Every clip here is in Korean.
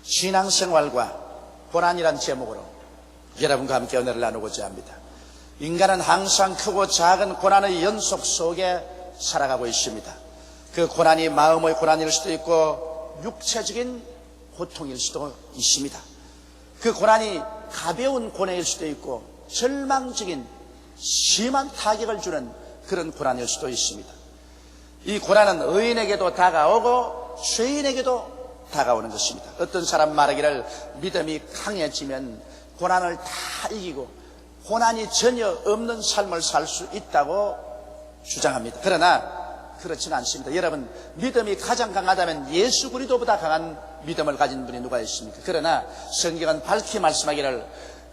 신앙생활과 고난이란 제목으로 여러분과 함께 은혜를 나누고자 합니다. 인간은 항상 크고 작은 고난의 연속 속에 살아가고 있습니다. 그 고난이 마음의 고난일 수도 있고 육체적인 고통일 수도 있습니다. 그 고난이 가벼운 고뇌일 수도 있고 절망적인 심한 타격을 주는 그런 고난일 수도 있습니다. 이 고난은 의인에게도 다가오고 죄인에게도 다가오는 것입니다. 어떤 사람 말하기를 믿음이 강해지면 고난을 다 이기고 고난이 전혀 없는 삶을 살 수 있다고 주장합니다. 그러나 그렇지는 않습니다. 여러분, 믿음이 가장 강하다면 예수 그리스도보다 강한 믿음을 가진 분이 누가 있습니까? 그러나 성경은 밝히 말씀하기를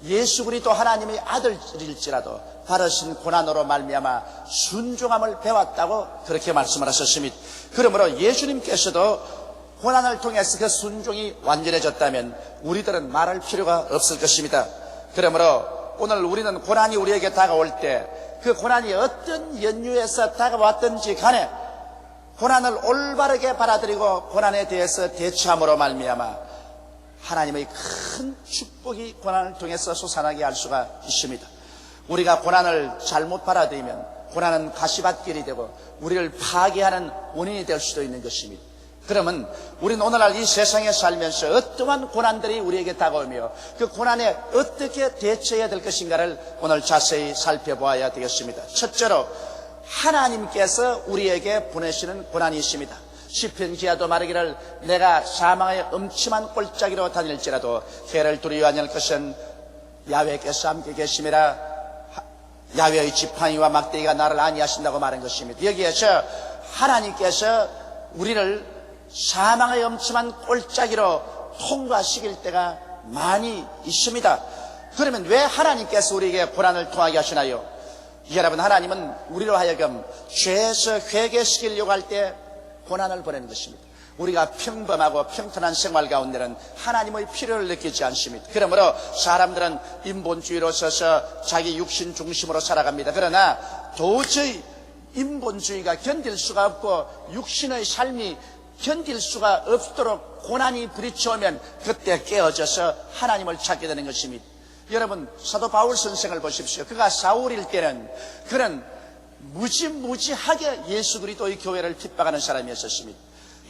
예수 그리스도 하나님의 아들일지라도 받으신 고난으로 말미암아 순종함을 배웠다고 그렇게 말씀을 하셨습니다. 그러므로 예수님께서도 고난을 통해서 그 순종이 완전해졌다면 우리들은 말할 필요가 없을 것입니다. 그러므로 오늘 우리는 고난이 우리에게 다가올 때 그 고난이 어떤 연유에서 다가왔든지 간에 고난을 올바르게 받아들이고 고난에 대해서 대처함으로 말미암아 하나님의 큰 축복이 고난을 통해서 솟아나게 할 수가 있습니다. 우리가 고난을 잘못 받아들이면 고난은 가시밭길이 되고 우리를 파괴하는 원인이 될 수도 있는 것입니다. 그러면 우리는 오늘날 이 세상에 살면서 어떠한 고난들이 우리에게 다가오며 그 고난에 어떻게 대처해야 될 것인가를 오늘 자세히 살펴보아야 되겠습니다. 첫째로 하나님께서 우리에게 보내시는 고난이 있습니다. 시편 기자도 말하기를 내가 사망의 음침한 골짜기로 다닐지라도 해를 두려워하지 않을 것은 야훼께서 함께 계심이라. 야훼의 지팡이와 막대기가 나를 안위하신다고 말한 것입니다. 여기에서 하나님께서 우리를 사망의 엄침한 골짜기로 통과시킬 때가 많이 있습니다. 그러면 왜 하나님께서 우리에게 고난을 통하게 하시나요? 여러분, 하나님은 우리로 하여금 죄에서 회개시키려고 할 때 고난을 보내는 것입니다. 우리가 평범하고 평탄한 생활 가운데는 하나님의 필요를 느끼지 않습니다. 그러므로 사람들은 인본주의로 서서 자기 육신 중심으로 살아갑니다. 그러나 도저히 인본주의가 견딜 수가 없고 육신의 삶이 견딜 수가 없도록 고난이 부딪혀오면 그때 깨어져서 하나님을 찾게 되는 것입니다. 여러분, 사도 바울 선생을 보십시오. 그가 사울일 때는 그는 무지무지하게 예수 그리스도의 교회를 핍박하는 사람이었습니다.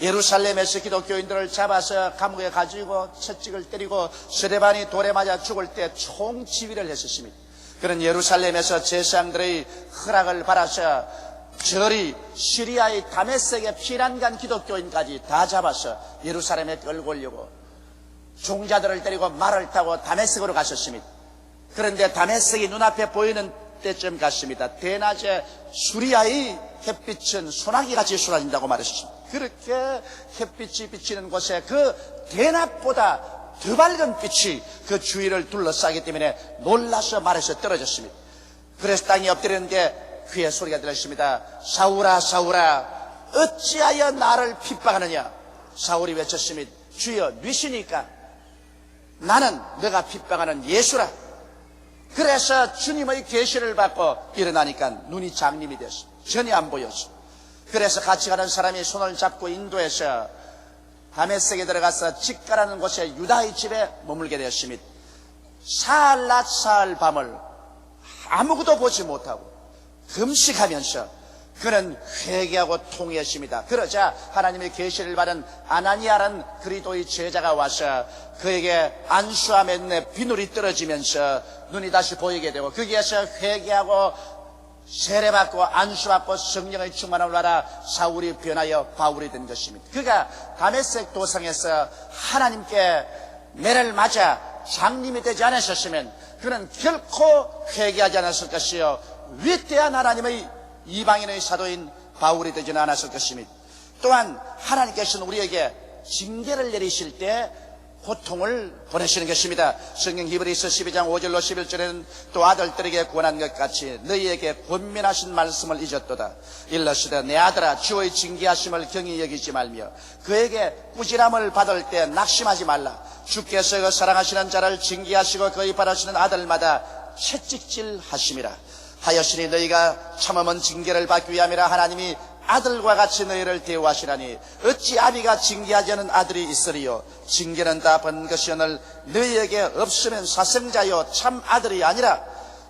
예루살렘에서 기독교인들을 잡아서 감옥에 가지고 채찍을 때리고 스데반이 돌에 맞아 죽을 때 총지휘를 했었습니다. 그런 예루살렘에서 제사장들의 허락을 받아서 저리 시리아의 다메섹에 피난 간 기독교인까지 다 잡아서 예루살렘에 끌고 오려고 종자들을 때리고 말을 타고 다메섹으로 갔었습니다. 그런데 다메섹이 눈앞에 보이는 때쯤 갔습니다. 대낮에 수리아의 햇빛은 소나기같이 쏟아진다고 말했습니다. 그렇게 햇빛이 비치는 곳에 그 대낮보다 더 밝은 빛이 그 주위를 둘러싸기 때문에 놀라서 말에서 떨어졌습니다. 그래서 땅에 엎드렸는데 귀에 소리가 들렸습니다. 사울아, 사울아, 어찌하여 나를 핍박하느냐? 사울이 외쳤습니다. 주여, 뉘시니까 나는 너가 핍박하는 예수라. 그래서 주님의 계시를 받고 일어나니까 눈이 장님이 됐어. 전혀 안 보였어. 그래서 같이 가는 사람이 손을 잡고 인도해서 다메섹에 들어가서 직가라는 곳에 유다의 집에 머물게 되었습니다. 사흘 낮 사흘 밤을 아무것도 보지 못하고 금식하면서 그는 회개하고 통회했습니다. 그러자 하나님의 계시를 받은 아나니아라는 그리스도의 제자가 와서 그에게 안수함에 내 비늘이 떨어지면서 눈이 다시 보이게 되고 거기에서 회개하고 세례받고 안수받고 성령의 충만함을 받아 사울이 변하여 바울이 된 것입니다. 그가 다메섹 도상에서 하나님께 매를 맞아 장님이 되지 않으셨으면 그는 결코 회개하지 않았을 것이요 위대한 하나님의 이방인의 사도인 바울이 되지는 않았을 것입니다. 또한 하나님께서는 우리에게 징계를 내리실 때 고통을 보내시는 것입니다. 성경 히브리서 12장 5절로 11절에는 또 아들들에게 권한 것 같이 너희에게 권면하신 말씀을 잊었도다. 일러시되 내 아들아 주의 징계하심을 경히 여기지 말며 그에게 꾸지람을 받을 때 낙심하지 말라. 주께서 그 사랑하시는 자를 징계하시고 그의 바라시는 아들마다 채찍질 하심이라. 하였으니 너희가 참음은 징계를 받기 위함이라. 하나님이 아들과 같이 너희를 대우하시라니 어찌 아비가 징계하지 않은 아들이 있으리요. 징계는 다 번 것이오늘 너희에게 없으면 사생자요 참 아들이 아니라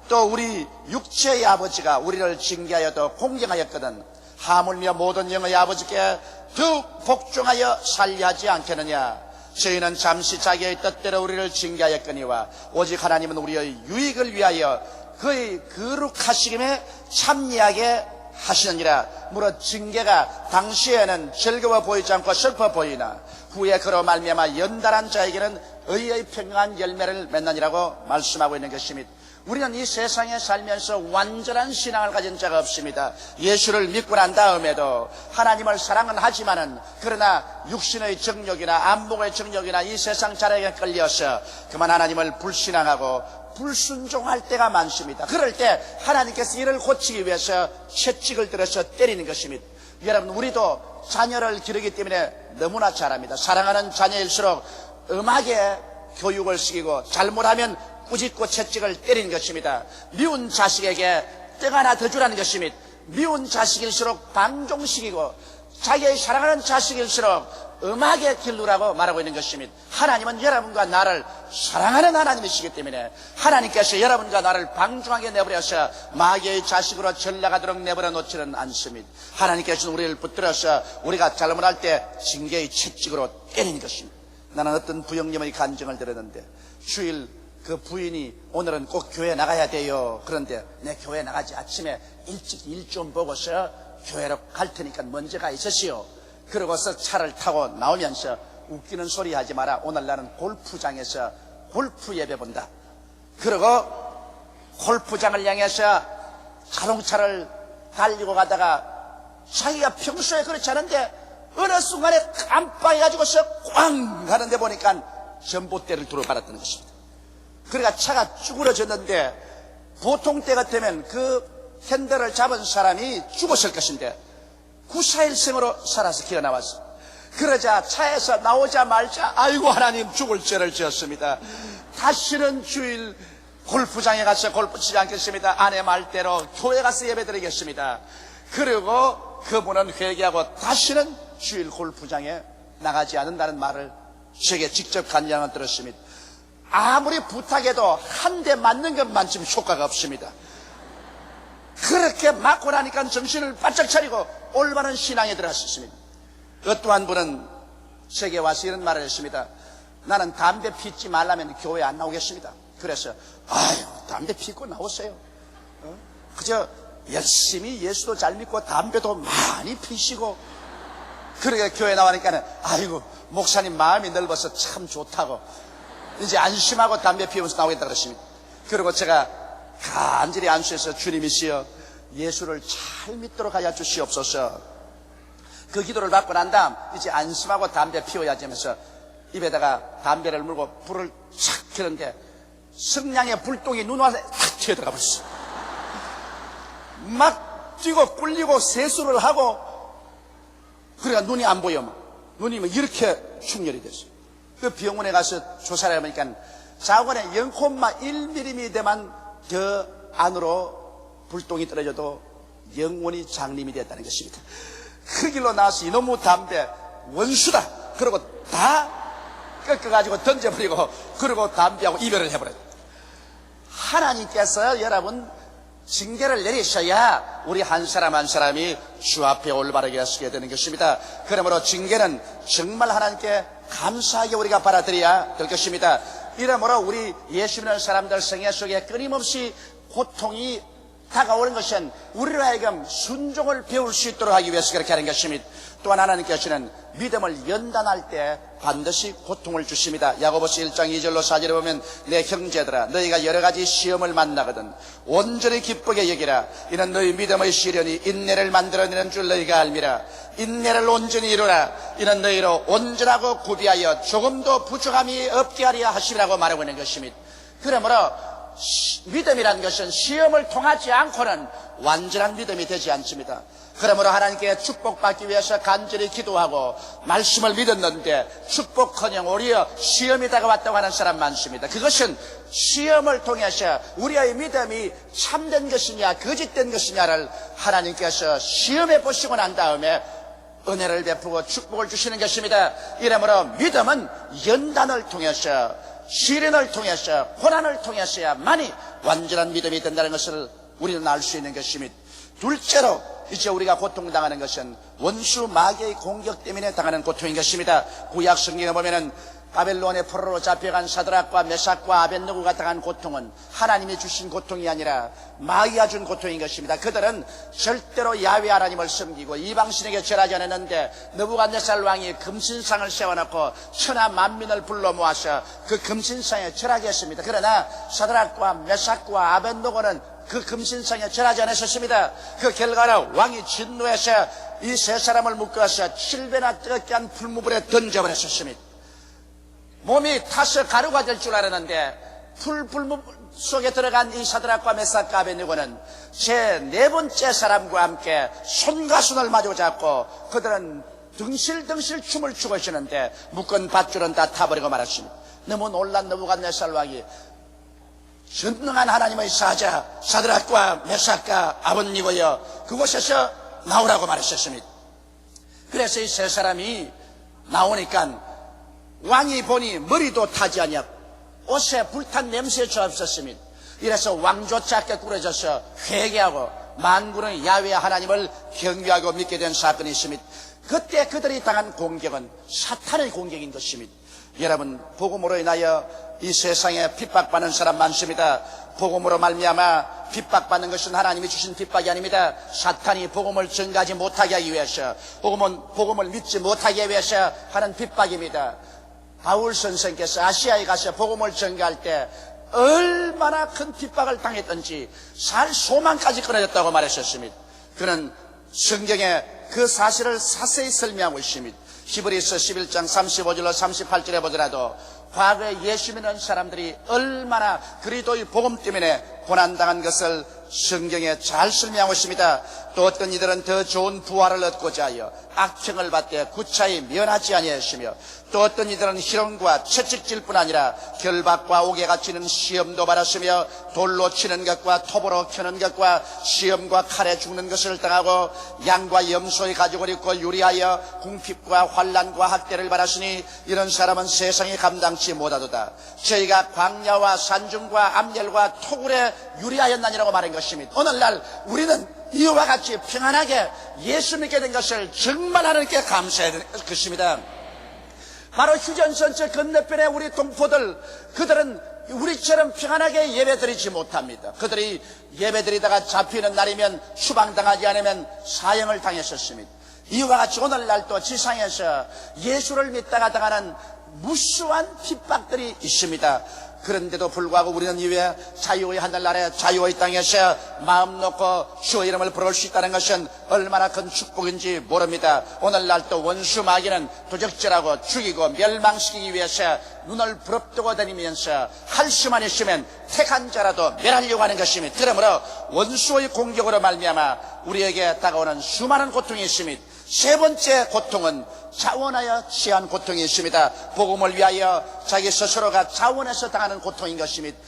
또 우리 육체의 아버지가 우리를 징계하여도 공경하였거든 하물며 모든 영의 아버지께 더욱 복종하여 살려 하지 않겠느냐. 저희는 잠시 자기의 뜻대로 우리를 징계하였거니와 오직 하나님은 우리의 유익을 위하여 그의 거룩하시김에 참여하게 하시느니라. 무릇 징계가 당시에는 즐거워 보이지 않고 슬퍼 보이나 후에 그로 말미암아 연단한 자에게는 의의 평강한 열매를 맺느니라고 말씀하고 있는 것입니다. 우리는 이 세상에 살면서 완전한 신앙을 가진 자가 없습니다. 예수를 믿고 난 다음에도 하나님을 사랑은 하지만은 그러나 육신의 정욕이나 안목의 정욕이나 이 세상 자랑에 끌려서 그만 하나님을 불신앙하고 불순종할 때가 많습니다. 그럴 때 하나님께서 이를 고치기 위해서 채찍을 들어서 때리는 것입니다. 여러분, 우리도 자녀를 기르기 때문에 너무나 잘합니다. 사랑하는 자녀일수록 음하게 교육을 시키고 잘못하면 꾸짖고 채찍을 때리는 것입니다. 미운 자식에게 떡 하나 더 주라는 것입니다. 미운 자식일수록 방종시키고 자기의 사랑하는 자식일수록 음하게 길르라고 말하고 있는 것입니다. 하나님은 여러분과 나를 사랑하는 하나님이시기 때문에 하나님께서 여러분과 나를 방종하게 내버려서 마귀의 자식으로 전락하도록 내버려 놓지는 않습니다. 하나님께서는 우리를 붙들어서 우리가 잘못할 때 징계의 채찍으로 때리는 것입니다. 나는 어떤 부형님의 간증을 들었는데 주일 그 부인이 오늘은 꼭 교회 나가야 돼요. 그런데 내 교회 나가지 아침에 일찍 일 좀 보고서 교회로 갈 테니까 먼저 가 있으시오. 그러고서 차를 타고 나오면서 웃기는 소리 하지 마라. 오늘 나는 골프장에서 골프 예배 본다. 그리고 골프장을 향해서 자동차를 달리고 가다가 자기가 평소에 그렇지 않은데 어느 순간에 깜빡해가지고서 꽝 가는데 보니까 전봇대를 들어받았다는 것입니다. 그러니까 차가 쭈그러졌는데 보통 때 같으면 그 핸들을 잡은 사람이 죽었을 것인데 구사일생으로 살아서 기어나왔어. 그러자 차에서 나오자마자 아이고 하나님 죽을 죄를 지었습니다. 다시는 주일 골프장에 가서 골프 치지 않겠습니다. 아내 말대로 교회 가서 예배드리겠습니다. 그리고 그분은 회개하고 다시는 주일 골프장에 나가지 않는다는 말을 제게 직접 간증을 들었습니다. 아무리 부탁해도 한 대 맞는 것만큼 효과가 없습니다. 그렇게 맞고 나니까 정신을 바짝 차리고 올바른 신앙에 들어갔습니다. 어떠한 분은 제게 와서 이런 말을 했습니다. 나는 담배 피지 말라면 교회 안 나오겠습니다. 그래서 아유 담배 피고 나오세요. 그저 열심히 예수도 잘 믿고 담배도 많이 피시고 그러게 교회 나오니까는 아이고 목사님 마음이 넓어서 참 좋다고 이제 안심하고 담배 피우면서 나오겠다 그러십니다. 그리고 제가 간절히 안수해서 주님이시여 예수를 잘 믿도록 하여 주시옵소서. 그 기도를 받고 난 다음 이제 안심하고 담배 피워야지 하면서 입에다가 담배를 물고 불을 착 켜는데 성냥의 불똥이 눈앞에 탁 튀어들어가 버렸어. 막 뛰고 꿀리고 세수를 하고 그러니까 눈이 안 보여. 눈이 이렇게 충혈이 됐어요. 그 병원에 가서 조사를 해보니까 자궁에 0,1mm만 더 안으로 불똥이 떨어져도 영원히 장님이 됐다는 것입니다. 그 길로 나와서 이놈의 담배 원수다. 그러고 다 꺾어가지고 던져버리고 그리고 담배하고 이별을 해버려요. 하나님께서 여러분 징계를 내리셔야 우리 한 사람 한 사람이 주 앞에 올바르게 서게 되는 것입니다. 그러므로 징계는 정말 하나님께 감사하게 우리가 받아들여야 될 것입니다. 이러므로 우리 예수 믿는 사람들 생애 속에 끊임없이 고통이 다가오는 것은 우리로 하여금 순종을 배울 수 있도록 하기 위해서 그렇게 하는 것입니다. 또한 하나님께서는 믿음을 연단할 때 반드시 고통을 주십니다. 야고보서 1장 2절로 4절에 보면 내 형제들아 너희가 여러 가지 시험을 만나거든 온전히 기쁘게 여기라. 이는 너희 믿음의 시련이 인내를 만들어내는 줄 너희가 알미라. 인내를 온전히 이루라. 이는 너희로 온전하고 구비하여 조금도 부족함이 없게 하리라 하시라고 말하고 있는 것입니다. 그러므로 믿음이라는 것은 시험을 통하지 않고는 완전한 믿음이 되지 않습니다. 그러므로 하나님께 축복받기 위해서 간절히 기도하고 말씀을 믿었는데 축복커녕 오히려 시험이 다가왔다고 하는 사람 많습니다. 그것은 시험을 통해서 우리의 믿음이 참된 것이냐 거짓된 것이냐를 하나님께서 시험해 보시고 난 다음에 은혜를 베푸고 축복을 주시는 것입니다. 이러므로 믿음은 연단을 통해서 시련을 통해서 고난을 통해서야만이 완전한 믿음이 된다는 것을 우리는 알 수 있는 것입니다. 둘째로 이제 우리가 고통당하는 것은 원수 마귀의 공격 때문에 당하는 고통인 것입니다. 구약 성경에 보면은 바벨론의 포로로 잡혀간 사드락과 메삭과 아벳느고가 당한 고통은 하나님이 주신 고통이 아니라 마귀가 준 고통인 것입니다. 그들은 절대로 야훼 하나님을 섬기고 이방신에게 절하지 않았는데 느부갓네살 왕이 금신상을 세워놓고 천하 만민을 불러 모아서 그 금신상에 절하게 했습니다. 그러나 사드락과 메삭과 아벳느고는 그 금신상에 절하지 않으셨습니다. 그 결과로 왕이 진노해서 이 세 사람을 묶어서 7배나 뜨겁게 한 풀무불에 던져버렸습니다. 몸이 타서 가루가 될 줄 알았는데 풀무 속에 들어간 이 사드락과 메삭과 아벳느고는 제 네 번째 사람과 함께 손과 손을 마주 잡고 그들은 등실등실 춤을 추고 있었는데 묶은 밧줄은 다 타버리고 말았습니다. 너무 놀란 느부갓네살 왕이 전능한 하나님의 사자 사드락과 메삭과 아벳느고여 그곳에서 나오라고 말했었습니다. 그래서 이 세 사람이 나오니까 왕이 보니 머리도 타지 아니하고 옷에 불탄 냄새조차 없었습니다. 이래서 왕조차 꾸려져서 회개하고 만군의 야훼 하나님을 경외하고 믿게 된 사건이 있습니다. 그때 그들이 당한 공격은 사탄의 공격인 것입니다. 여러분, 복음으로 인하여 이 세상에 핍박받는 사람 많습니다. 복음으로 말미암아 핍박받는 것은 하나님이 주신 핍박이 아닙니다. 사탄이 복음을 전가하지 못하게 하기 위해서 복음을 믿지 못하게 위해서 하는 핍박입니다. 바울 선생께서 아시아에 가서 복음을 전가할 때 얼마나 큰 핍박을 당했던지 살 소망까지 끊어졌다고 말했었습니다. 그는 성경에 그 사실을 자세히 설명하고 있습니다. 히브리서 11장 35절로 38절에 보더라도 과거에 예수 믿는 사람들이 얼마나 그리스도의 복음 때문에 고난당한 것을 성경에 잘 설명하고 있습니다. 또 어떤 이들은 더 좋은 부활을 얻고자 하여 악평을 받되 구차히 면하지 아니하시며 또 어떤 이들은 희롱과 채찍질뿐 아니라 결박과 옥에 갇히는 시험도 받았으며 돌로 치는 것과 톱으로 켜는 것과 시험과 칼에 죽는 것을 당하고 양과 염소의 가죽을 입고 유리하여 궁핍과 환난과 학대를 받았으니 이런 사람은 세상에 감당치 못하도다. 저희가 광야와 산중과 암열과 토굴에 유리하였나니라고 말한 것입니다. 오늘날 우리는 이와 같이 평안하게 예수 믿게 된 것을 정말 하나님께 감사해야 되는 것입니다. 바로 휴전선 건너편에 우리 동포들, 그들은 우리처럼 평안하게 예배드리지 못합니다. 그들이 예배드리다가 잡히는 날이면 추방당하지 않으면 사형을 당했었습니다. 이와 같이 오늘날 또 지상에서 예수를 믿다가 당하는 무수한 핍박들이 있습니다. 그런데도 불구하고 우리는 이외에 자유의 하늘나라에 자유의 땅에서 마음 놓고 주의 이름을 부를 수 있다는 것은 얼마나 큰 축복인지 모릅니다. 오늘날 또 원수 마귀는 도적질하고 죽이고 멸망시키기 위해서 눈을 부릅뜨고 다니면서 할 수만 있으면 택한 자라도 멸하려고 하는 것입니다. 그러므로 원수의 공격으로 말미암아 우리에게 다가오는 수많은 고통이 있습니다. 세 번째 고통은 자원하여 취한 고통이 있습니다. 복음을 위하여 자기 스스로가 자원해서 당하는 고통인 것입니다.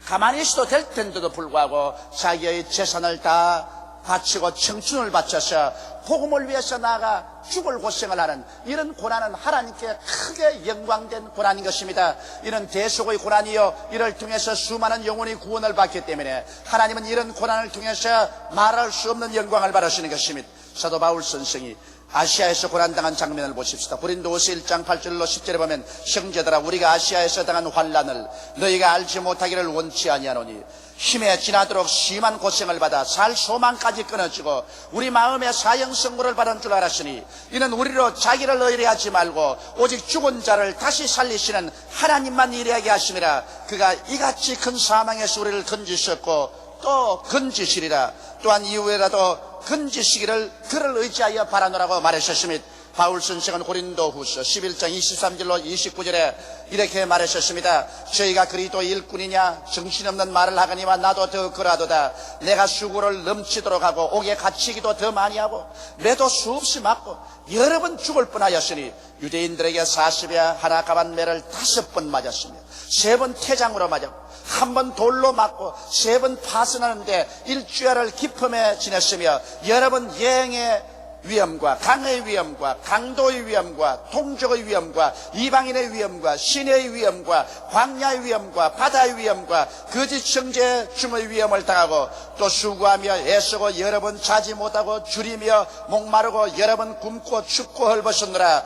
가만히 있어도 될 텐데도 불구하고 자기의 재산을 다 바치고 청춘을 바쳐서 복음을 위해서 나아가 죽을 고생을 하는 이런 고난은 하나님께 크게 영광된 고난인 것입니다. 이런 대속의 고난이요, 이를 통해서 수많은 영혼이 구원을 받기 때문에 하나님은 이런 고난을 통해서 말할 수 없는 영광을 받으시는 것입니다. 사도 바울 선생이 아시아에서 고난당한 장면을 보십시다. 고린도후서 1장 8절로 10절에 보면 형제들아 우리가 아시아에서 당한 환난을 너희가 알지 못하기를 원치 아니하노니 힘에 지나도록 심한 고생을 받아 살 소망까지 끊어지고 우리 마음에 사형선고를 받은 줄 알았으니 이는 우리로 자기를 의뢰하지 말고 오직 죽은 자를 다시 살리시는 하나님만 의뢰하게 하심이라. 그가 이같이 큰 사망에서 우리를 건지셨고 또 건지시리라. 또한 이후에라도 건지시기를 그를 의지하여 바라노라고 말하셨습니다. 바울 선생은 고린도후서 11장 23절로 29절에 이렇게 말하셨습니다. 저희가 그리스도 일꾼이냐 정신없는 말을 하거니와 나도 더 그러하도다. 내가 수고를 넘치도록 하고 옥에 갇히기도 더 많이 하고 매도 수없이 맞고 여러 번 죽을 뻔하였으니 유대인들에게 40에 하나 가만 매를 5번 맞았으며 3번 태장으로 맞았고 한 번 돌로 맞고 3번 파선하는데 일주일을 기품에 지냈으며 여러 번 여행의 위험과 강의 위험과 강도의 위험과 통적의 위험과 이방인의 위험과 시내의 위험과 광야의 위험과 바다의 위험과 거짓 형제 중의 위험을 당하고 또 수고하며 애쓰고 여러 번 자지 못하고 줄이며 목마르고 여러 번 굶고 춥고 헐벗었노라.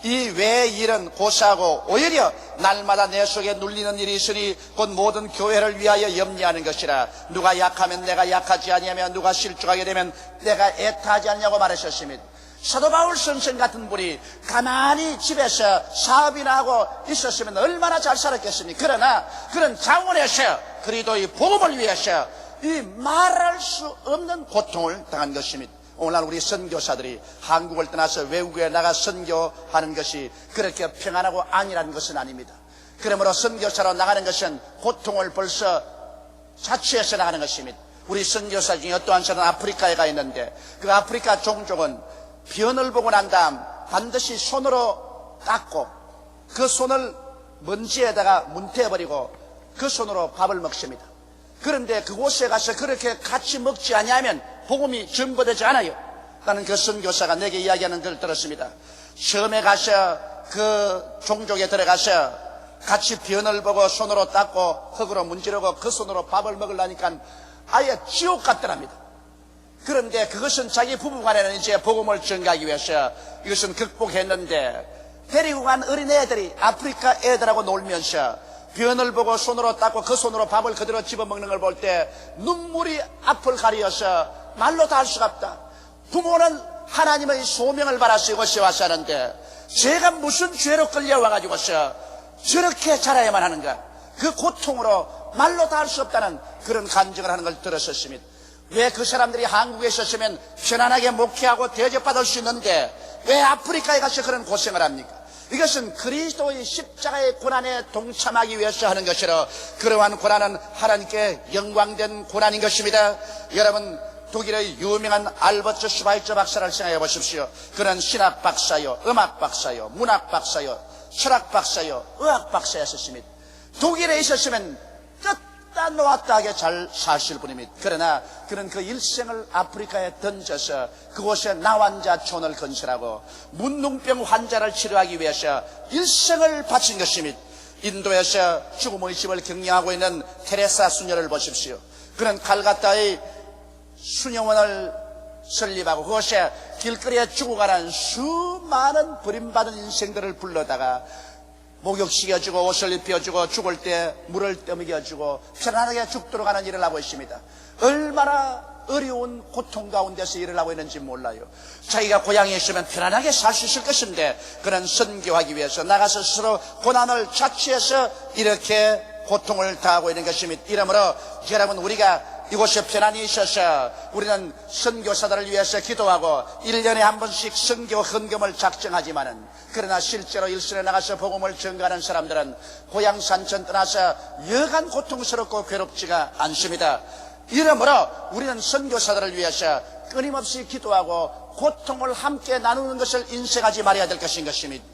이 외의 일은 고사하고 오히려 날마다 내 속에 눌리는 일이 있으니 곧 모든 교회를 위하여 염려하는 것이라. 누가 약하면 내가 약하지 아니하며 누가 실족하게 되면 내가 애타하지 않냐고 말하셨습니다. 사도 바울 선생 같은 분이 가만히 집에서 사업이나 하고 있었으면 얼마나 잘 살았겠습니까? 그러나 그런 자원에서 그리스도의 복음을 위해서 이 말할 수 없는 고통을 당한 것입니다. 오늘날 우리 선교사들이 한국을 떠나서 외국에 나가 선교하는 것이 그렇게 평안하고 안일한 것은 아닙니다. 그러므로 선교사로 나가는 것은 고통을 벌써 자취해서 나가는 것입니다. 우리 선교사 중에 어떠한 사람은 아프리카에 가 있는데 그 아프리카 종족은 변을 보고 난 다음 반드시 손으로 닦고 그 손을 먼지에다가 문태버리고 그 손으로 밥을 먹습니다. 그런데 그곳에 가서 그렇게 같이 먹지 아니하면 복음이 전보되지 않아요. 나는 그 선교사가 내게 이야기하는 걸 들었습니다. 처음에 가서 그 종족에 들어가서 같이 변을 보고 손으로 닦고 흙으로 문지르고 그 손으로 밥을 먹으려니까 아예 지옥 같더랍니다. 그런데 그것은 자기 부부간에는 이제 복음을 전가하기 위해서 이것은 극복했는데 데리고 간 어린애들이 아프리카 애들하고 놀면서 변을 보고 손으로 닦고 그 손으로 밥을 그대로 집어먹는 걸 볼 때 눈물이 앞을 가리어서 말로 다 할 수가 없다. 부모는 하나님의 소명을 받아서 이곳에 와서 하는데 제가 무슨 죄로 끌려와가지고서 저렇게 자라야만 하는가. 그 고통으로 말로 다 할 수 없다는 그런 간증을 하는 걸 들었었습니다. 왜 그 사람들이 한국에 있었으면 편안하게 목회하고 대접받을 수 있는데 왜 아프리카에 가서 그런 고생을 합니까? 이것은 그리스도의 십자가의 고난에 동참하기 위해서 하는 것이라 그러한 고난은 하나님께 영광된 고난인 것입니다. 여러분 독일의 유명한 알버트 슈바이처 박사를 생각해 보십시오. 그는 신학 박사요, 음악 박사요, 문학 박사요, 철학 박사요, 의학 박사였습니다. 독일에 있었으면 떴다 놓았다 하게 잘 사실 분입니다. 그러나 그는 그 일생을 아프리카에 던져서 그곳에 나환자촌을 건설하고 문둥병 환자를 치료하기 위해서 일생을 바친 것입니다. 인도에서 죽음의 집을 경영하고 있는 테레사 수녀를 보십시오. 그는 칼가타의 수녀원을 설립하고 그곳에 길거리에 죽어가는 수많은 버림받은 인생들을 불러다가 목욕시켜주고 옷을 입혀주고 죽을 때 물을 떠먹여주고 편안하게 죽도록 하는 일을 하고 있습니다. 얼마나 어려운 고통 가운데서 일을 하고 있는지 몰라요. 자기가 고향에 있으면 편안하게 살 수 있을 것인데 그런 선교하기 위해서 나가서 스스로 고난을 자취해서 이렇게 고통을 당하고 있는 것입니다. 이러므로 여러분 우리가 이곳에 편안히 있어서 우리는 선교사들을 위해서 기도하고 1년에 한 번씩 선교 헌금을 작정하지만은 그러나 실제로 일선에 나가서 복음을 전가하는 사람들은 고향 산천 떠나서 여간 고통스럽고 괴롭지가 않습니다. 이러므로 우리는 선교사들을 위해서 끊임없이 기도하고 고통을 함께 나누는 것을 인색하지 말아야 될 것인 것입니다.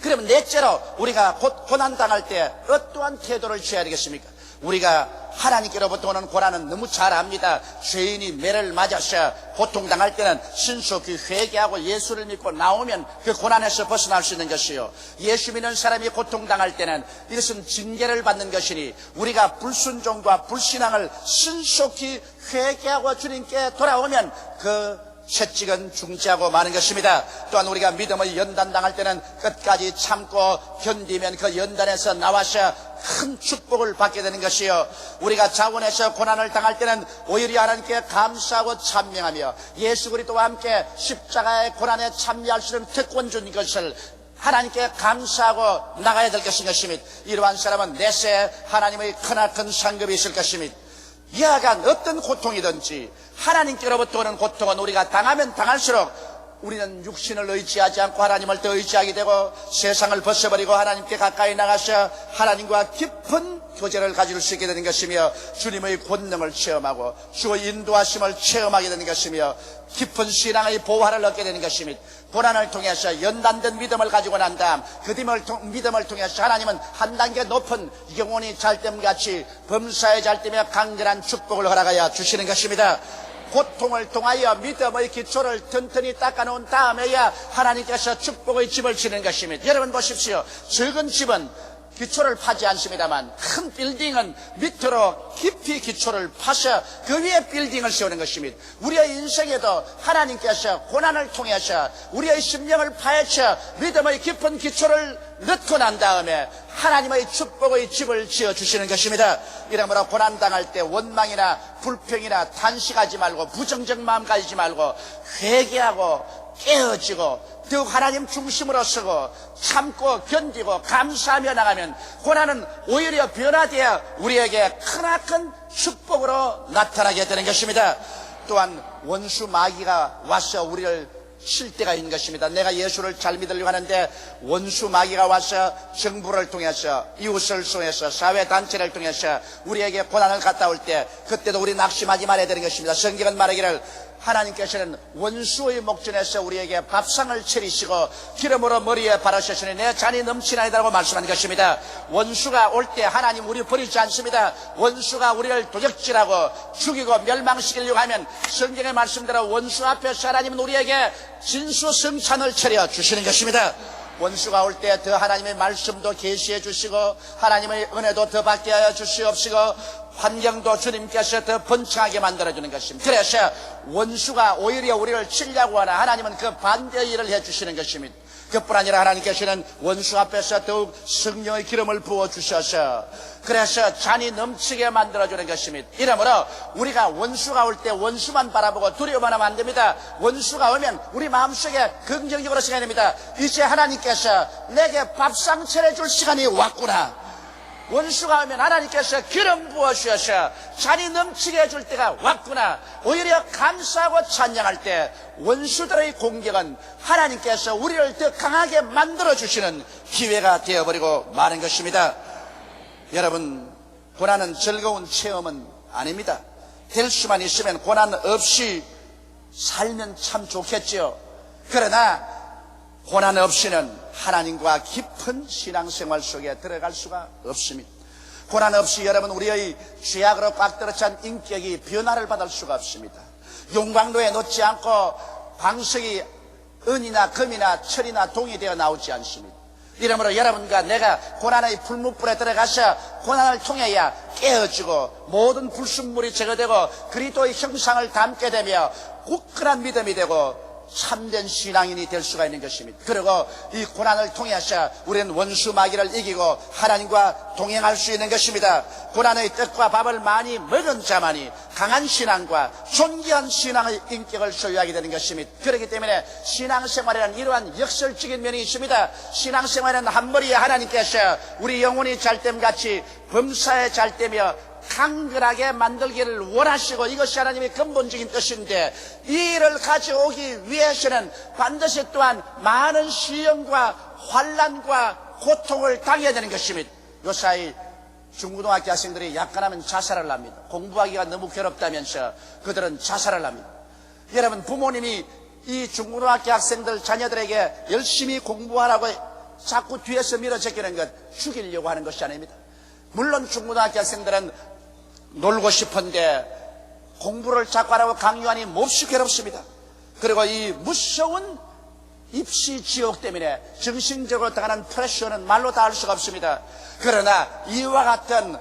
그러면 넷째로 우리가 고난당할 때 어떠한 태도를 취해야 되겠습니까? 우리가 하나님께로부터 오는 고난은 너무 잘 압니다. 죄인이 매를 맞아서 고통당할 때는 신속히 회개하고 예수를 믿고 나오면 그 고난에서 벗어날 수 있는 것이요. 예수 믿는 사람이 고통당할 때는 이것은 징계를 받는 것이니 우리가 불순종과 불신앙을 신속히 회개하고 주님께 돌아오면 그 채찍은 중지하고 마는 것입니다. 또한 우리가 믿음의 연단 당할 때는 끝까지 참고 견디면 그 연단에서 나와서 큰 축복을 받게 되는 것이요. 우리가 자원에서 고난을 당할 때는 오히려 하나님께 감사하고 찬명하며 예수 그리스도와 함께 십자가의 고난에 참여할 수 있는 특권 준 것을 하나님께 감사하고 나가야 될 것입니다. 이러한 사람은 내세 하나님의 크나큰 상급이 있을 것입니다. 이하간 어떤 고통이든지 하나님께로부터 오는 고통은 우리가 당하면 당할수록 우리는 육신을 의지하지 않고 하나님을 더 의지하게 되고 세상을 벗어버리고 하나님께 가까이 나가서 하나님과 깊은 교제를 가질 수 있게 되는 것이며 주님의 권능을 체험하고 주의 인도하심을 체험하게 되는 것이며 깊은 신앙의 보화를 얻게 되는 것이며 고난을 통해서 연단된 믿음을 가지고 난 다음 그 믿음을 통해서 하나님은 한 단계 높은 영혼이 잘됨같이 범사에 잘되며 강건한 축복을 허락하여 주시는 것입니다. 고통을 통하여 믿음의 기초를 튼튼히 닦아놓은 다음에야 하나님께서 축복의 집을 지는 것입니다. 여러분 보십시오. 적은 집은 기초를 파지 않습니다만 큰 빌딩은 밑으로 깊이 기초를 파서 그 위에 빌딩을 세우는 것입니다. 우리의 인생에도 하나님께서 고난을 통해서 우리의 심령을 파헤쳐 믿음의 깊은 기초를 넣고 난 다음에 하나님의 축복의 집을 지어주시는 것입니다. 이러므로 고난당할 때 원망이나 불평이나 탄식하지 말고 부정적 마음 가지지 말고 회개하고 깨어지고 더욱 하나님 중심으로 서고 참고 견디고 감사하며 나가면 고난은 오히려 변화되어 우리에게 크나큰 축복으로 나타나게 되는 것입니다. 또한 원수 마귀가 와서 우리를 칠 때가 있는 것입니다. 내가 예수를 잘 믿으려고 하는데 원수 마귀가 와서 정부를 통해서 이웃을 통해서 사회단체를 통해서 우리에게 고난을 갖다 올 때 그때도 우리 낙심하지 말아야 되는 것입니다. 성경은 말하기를 하나님께서는 원수의 목전에서 우리에게 밥상을 차리시고 기름으로 머리에 바르셨으니 내 잔이 넘치나이다라고 말씀하는 것입니다. 원수가 올 때 하나님 우리 버리지 않습니다. 원수가 우리를 도적질하고 죽이고 멸망시키려고 하면 성경의 말씀대로 원수 앞에서 하나님은 우리에게 진수성찬을 차려 주시는 것입니다. 원수가 올 때 더 하나님의 말씀도 계시해 주시고 하나님의 은혜도 더 받게 하여 주시옵시고 환경도 주님께서 더 번창하게 만들어주는 것입니다. 그래서 원수가 오히려 우리를 치려고 하나 하나님은 그 반대의 일을 해주시는 것입니다. 그뿐 아니라 하나님께서는 원수 앞에서 더욱 성령의 기름을 부어주셔서 그래서 잔이 넘치게 만들어주는 것입니다. 이러므로 우리가 원수가 올 때 원수만 바라보고 두려워만 하면 안 됩니다. 원수가 오면 우리 마음속에 긍정적으로 생각해야 됩니다. 이제 하나님께서 내게 밥상 차려줄 시간이 왔구나. 원수가 오면 하나님께서 기름 부어주셔서 잔이 넘치게 해줄 때가 왔구나. 오히려 감사하고 찬양할 때 원수들의 공격은 하나님께서 우리를 더 강하게 만들어주시는 기회가 되어버리고 마는 것입니다. 여러분, 고난은 즐거운 체험은 아닙니다. 될 수만 있으면 고난 없이 살면 참 좋겠지요. 그러나 고난 없이는 하나님과 깊은 신앙생활 속에 들어갈 수가 없습니다. 고난 없이 여러분 우리의 죄악으로 꽉 들어찬 인격이 변화를 받을 수가 없습니다. 용광로에 놓지 않고 방석이 은이나 금이나 철이나 동이 되어 나오지 않습니다. 이러므로 여러분과 내가 고난의 불문불에 들어가서 고난을 통해야 깨어지고 모든 불순물이 제거되고 그리스도의 형상을 담게 되며 굳건한 믿음이 되고 참된 신앙인이 될 수가 있는 것입니다. 그리고 이 고난을 통해서 우리는 원수 마귀를 이기고 하나님과 동행할 수 있는 것입니다. 고난의 떡과 밥을 많이 먹은 자만이 강한 신앙과 존귀한 신앙의 인격을 소유하게 되는 것입니다. 그렇기 때문에 신앙생활에는 이러한 역설적인 면이 있습니다. 신앙생활에는 한 머리에 하나님께서 우리 영혼이 잘됨같이 범사에 잘되며 강건하게 만들기를 원하시고 이것이 하나님의 근본적인 뜻인데 이 일을 가져오기 위해서는 반드시 또한 많은 시험과 환난과 고통을 당해야 되는 것입니다. 요사이 중고등학교 학생들이 약간하면 자살을 합니다. 공부하기가 너무 괴롭다면서 그들은 자살을 합니다. 여러분, 부모님이 이 중고등학교 학생들 자녀들에게 열심히 공부하라고 자꾸 뒤에서 밀어제끼는 것 죽이려고 하는 것이 아닙니다. 물론 중고등학교 학생들은 놀고 싶은데 공부를 자꾸 하라고 강요하니 몹시 괴롭습니다. 그리고 이 무서운 입시 지옥 때문에 정신적으로 당하는 프레셔는 말로 다 할 수가 없습니다. 그러나 이와 같은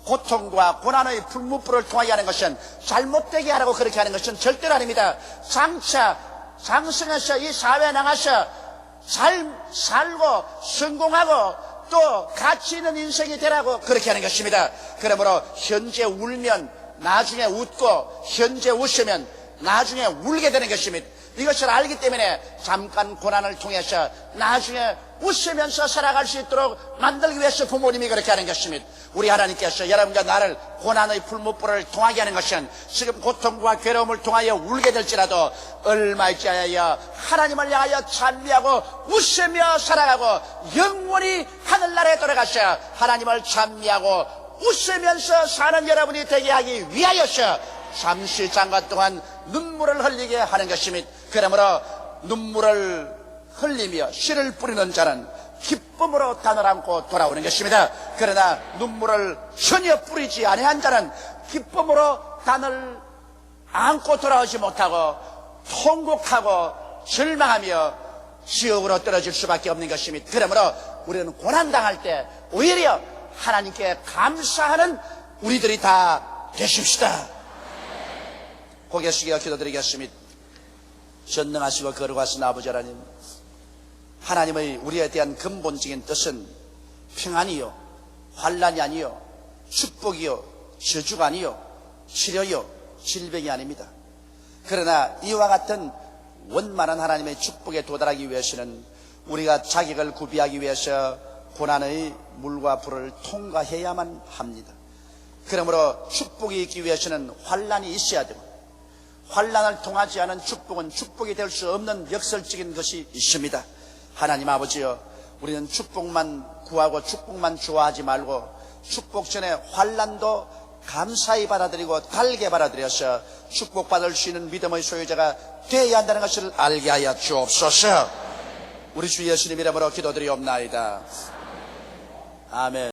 고통과 고난의 불문불을 통하게 하는 것은 잘못되게 하라고 그렇게 하는 것은 절대로 아닙니다. 장차 장성해서 이 사회에 나가서 잘 살고 성공하고 또 가치 있는 인생이 되라고 그렇게 하는 것입니다. 그러므로 현재 울면 나중에 웃고 현재 웃으면 나중에 울게 되는 것입니다. 이것을 알기 때문에 잠깐 고난을 통해서 나중에 웃으면서 살아갈 수 있도록 만들기 위해서 부모님이 그렇게 하는 것입니다. 우리 하나님께서 여러분과 나를 고난의 풀무불을 통하게 하는 것은 지금 고통과 괴로움을 통하여 울게 될지라도 얼마 있지 않아야 하나님을 향하여 찬미하고 웃으며 살아가고 영원히 하늘나라에 돌아가서 하나님을 찬미하고 웃으면서 사는 여러분이 되게 하기 위하여서 잠시 잠깐 동안 눈물을 흘리게 하는 것입니다. 그러므로 눈물을 흘리며 씨를 뿌리는 자는 기쁨으로 단을 안고 돌아오는 것입니다. 그러나 눈물을 전혀 뿌리지 아니한 자는 기쁨으로 단을 안고 돌아오지 못하고 통곡하고 절망하며 지옥으로 떨어질 수밖에 없는 것입니다. 그러므로 우리는 고난당할 때 오히려 하나님께 감사하는 우리들이 다 되십시다. 고개 숙여 기도드리겠습니다. 전능하시고 거룩하신 아버지 하나님, 하나님의 우리에 대한 근본적인 뜻은 평안이요, 환난이 아니요, 축복이요, 저주가 아니요, 치료요, 질병이 아닙니다. 그러나 이와 같은 원만한 하나님의 축복에 도달하기 위해서는 우리가 자격을 구비하기 위해서 고난의 물과 불을 통과해야만 합니다. 그러므로 축복이 있기 위해서는 환난이 있어야 되고, 환난을 통하지 않은 축복은 축복이 될 수 없는 역설적인 것이 있습니다. 하나님 아버지여, 우리는 축복만 구하고 축복만 좋아하지 말고 축복 전에 환난도 감사히 받아들이고 달게 받아들여서 축복받을 수 있는 믿음의 소유자가 되어야 한다는 것을 알게 하여 주옵소서. 우리 주 예수님 이름으로 기도드리옵나이다. 아멘.